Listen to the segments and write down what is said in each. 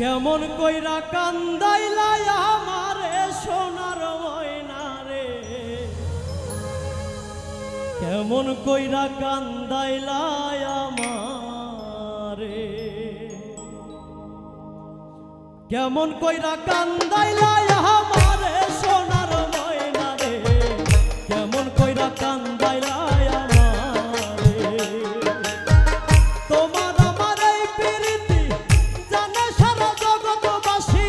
কেমন কইরা কান্দাইলা আমারে সোনার ময়না রে, কেমন কইরা কান্দাইলা আমারে, কেমন কইরা কান্দাইলা আমারে সোনার ময়না রে, কেমন কইরা কান্দাইলা আমারে। তোমার আমার এই প্রীতি জানে সারা জগৎবাসী,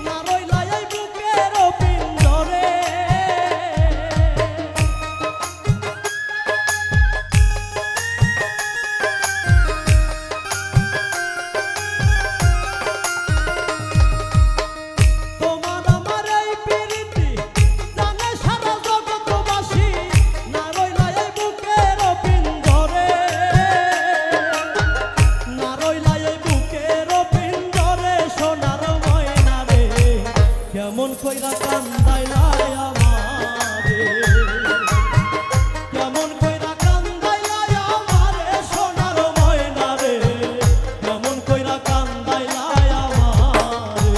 না রইলা এই বুকের পিঞ্জরে। তোমার আমার এই প্রীতি জানে সারা জগৎবাসী, না রইলা এই বুকের পিঞ্জরে, না রইলা এই বুকের পিঞ্জরে। সোনার ময়না রে, কেমন কইরা কান্দাইলা আমারে, কেমন কইরা কান্দাইলা আমারে সোনার ময়না রে, কেমন কইরা কান্দাইলা আমারে।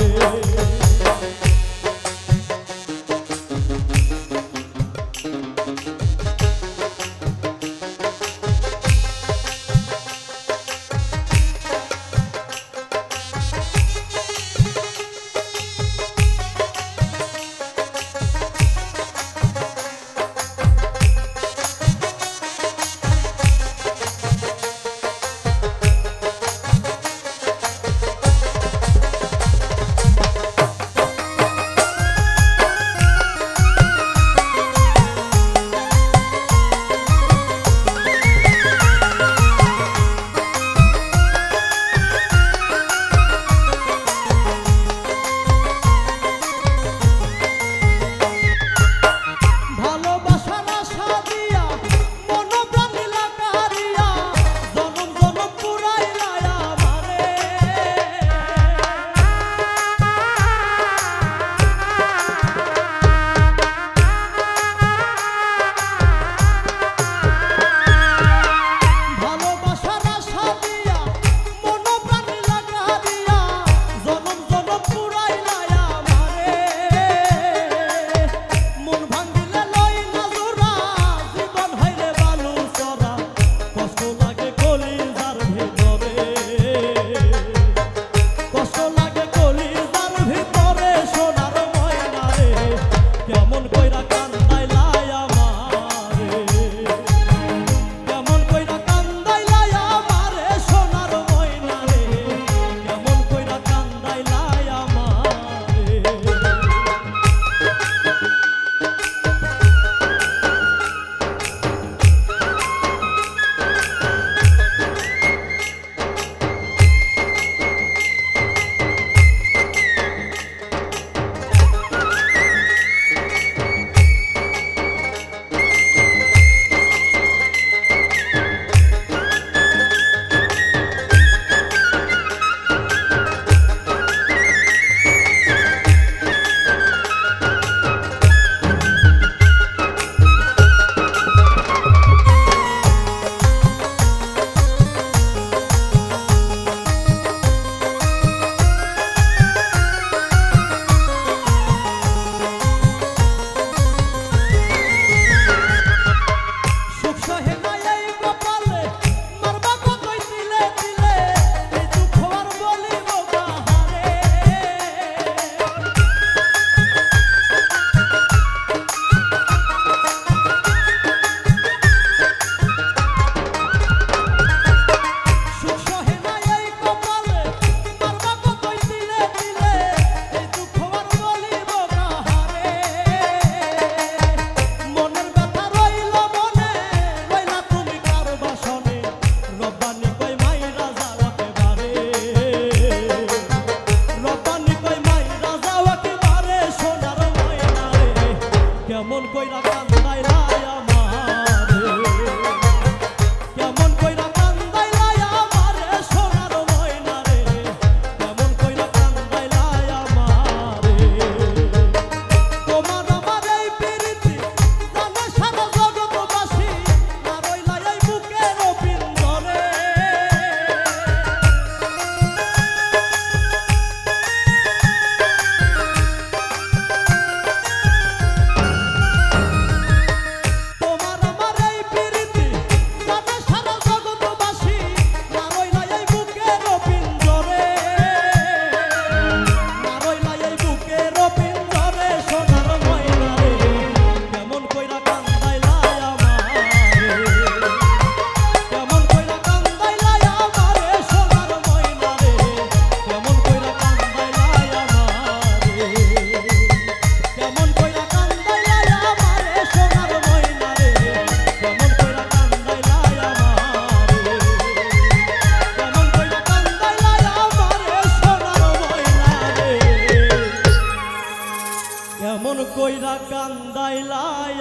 কেমন কইরা কান্দাইলাই